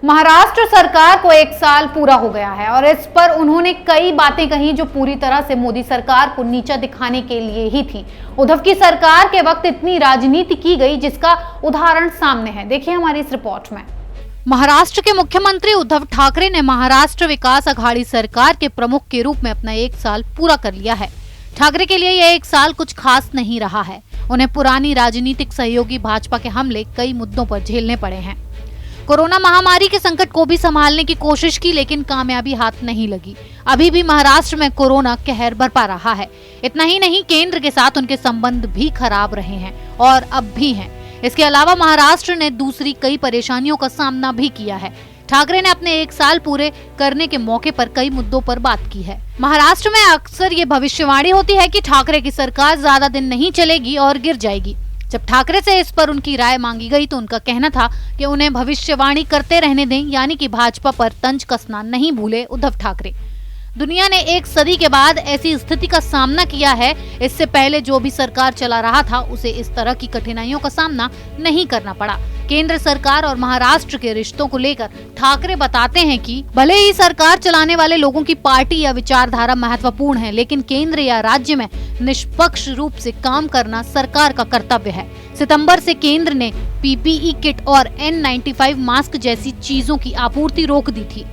महाराष्ट्र सरकार को 1 साल पूरा हो गया है और इस पर उन्होंने कई बातें कही जो पूरी तरह से मोदी सरकार को नीचा दिखाने के लिए ही थी। उद्धव की सरकार के वक्त इतनी राजनीति की गई जिसका उदाहरण सामने है, देखिए हमारी इस रिपोर्ट में। महाराष्ट्र के मुख्यमंत्री उद्धव ठाकरे ने महाराष्ट्र विकास अघाड़ी सरकार के प्रमुख के रूप में अपना 1 साल पूरा कर लिया है। ठाकरे के लिए यह 1 साल कुछ खास नहीं रहा है। उन्हें पुरानी राजनीतिक सहयोगी भाजपा के हमले कई मुद्दों पर झेलने पड़े हैं। कोरोना महामारी के संकट को भी संभालने की कोशिश की, लेकिन कामयाबी हाथ नहीं लगी। अभी भी महाराष्ट्र में कोरोना कहर बरपा रहा है। इतना ही नहीं, केंद्र के साथ उनके संबंध भी खराब रहे हैं और अब भी हैं। इसके अलावा महाराष्ट्र ने दूसरी कई परेशानियों का सामना भी किया है। ठाकरे ने अपने 1 साल पूरे करने के मौके पर कई मुद्दों पर बात की है। महाराष्ट्र में अक्सर ये भविष्यवाणी होती है कि ठाकरे की सरकार ज्यादा दिन नहीं चलेगी और गिर जाएगी। जब ठाकरे से इस पर उनकी राय मांगी गई तो उनका कहना था कि उन्हें भविष्यवाणी करते रहने दें, यानी कि भाजपा पर तंज कसना नहीं भूले उद्धव ठाकरे। दुनिया ने 1 सदी के बाद ऐसी स्थिति का सामना किया है। इससे पहले जो भी सरकार चला रहा था उसे इस तरह की कठिनाइयों का सामना नहीं करना पड़ा। केंद्र सरकार और महाराष्ट्र के रिश्तों को लेकर ठाकरे बताते हैं कि भले ही सरकार चलाने वाले लोगों की पार्टी या विचारधारा महत्वपूर्ण है, लेकिन केंद्र या राज्य में निष्पक्ष रूप से काम करना सरकार का कर्तव्य है। सितंबर से केंद्र ने पीपीई किट और N95 मास्क जैसी चीजों की आपूर्ति रोक दी थी।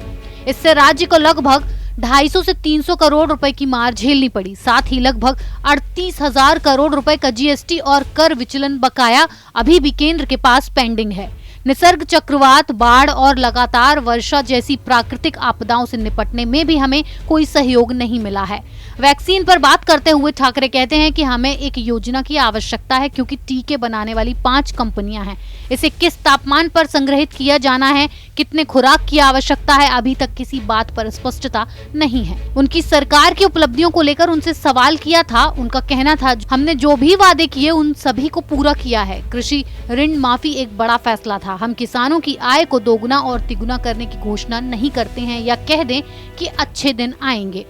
इससे राज्य को लगभग 250 से 300 करोड़ रुपए की मार झेलनी पड़ी। साथ ही लगभग 38,000 करोड़ रुपए का जीएसटी और कर विचलन बकाया अभी भी केंद्र के पास पेंडिंग है। निसर्ग चक्रवात, बाढ़ और लगातार वर्षा जैसी प्राकृतिक आपदाओं से निपटने में भी हमें कोई सहयोग नहीं मिला है। वैक्सीन पर बात करते हुए ठाकरे कहते हैं कि हमें एक योजना की आवश्यकता है, क्योंकि टीके बनाने वाली 5 कंपनियां हैं। इसे किस तापमान पर संग्रहित किया जाना है, कितने खुराक की आवश्यकता है, अभी तक किसी बात पर स्पष्टता नहीं है। उनकी सरकार की उपलब्धियों को लेकर उनसे सवाल किया था। उनका कहना था, हमने जो भी वादे किए उन सभी को पूरा किया है। कृषि ऋण माफी एक बड़ा फैसला था। हम किसानों की आय को दोगुना और तिगुना करने की घोषणा नहीं करते हैं या कह दें कि अच्छे दिन आएंगे।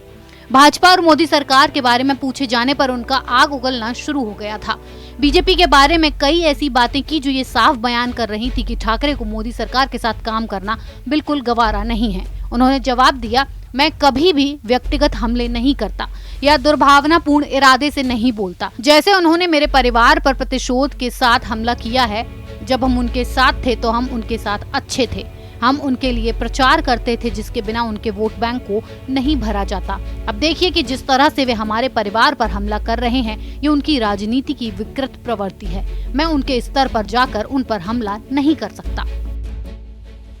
भाजपा और मोदी सरकार के बारे में पूछे जाने पर उनका आग उगलना शुरू हो गया था। बीजेपी के बारे में कई ऐसी बातें की जो ये साफ बयान कर रही थी कि ठाकरे को मोदी सरकार के साथ काम करना बिल्कुल गवारा नहीं है। उन्होंने जवाब दिया, मैं कभी भी व्यक्तिगत हमले नहीं करता या दुर्भावनापूर्ण इरादे से नहीं बोलता। जैसे उन्होंने मेरे परिवार पर प्रतिशोध के साथ हमला किया है। जब हम उनके साथ थे तो हम उनके साथ अच्छे थे। हम उनके लिए प्रचार करते थे जिसके बिना उनके वोट बैंक को नहीं भरा जाता। अब देखिए कि जिस तरह से वे हमारे परिवार पर हमला कर रहे हैं, ये उनकी राजनीति की विकृत प्रवृत्ति है। मैं उनके स्तर पर जाकर उन पर हमला नहीं कर सकता।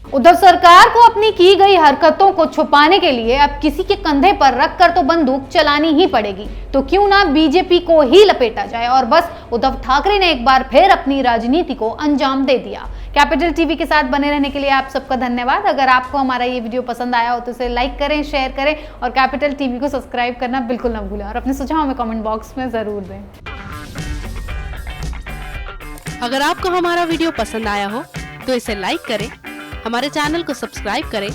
उद्धव सरकार को अपनी की गई हरकतों को छुपाने के लिए अब किसी के कंधे पर रखकर तो बंदूक चलानी ही पड़ेगी। तो क्यों ना बीजेपी को ही लपेटा जाए और बस उद्धव ठाकरे ने एक बार फिर अपनी राजनीति को अंजाम दे दिया। कैपिटल टीवी के साथ बने रहने के लिए आप सबका धन्यवाद। अगर आपको हमारा ये वीडियो पसंद आया हो तो इसे लाइक करें, शेयर करें और कैपिटल टीवी को सब्सक्राइब करना बिल्कुल ना भूलें और अपने सुझाव हमें कमेंट बॉक्स में जरूर दें। अगर आपको हमारा वीडियो पसंद आया हो तो इसे लाइक करें, हमारे चैनल को सब्सक्राइब करें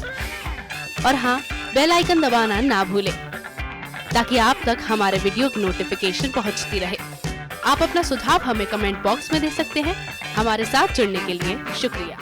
और हाँ, बेल आइकन दबाना ना भूलें ताकि आप तक हमारे वीडियो की नोटिफिकेशन पहुंचती रहे। आप अपना सुझाव हमें कमेंट बॉक्स में दे सकते हैं। हमारे साथ जुड़ने के लिए शुक्रिया।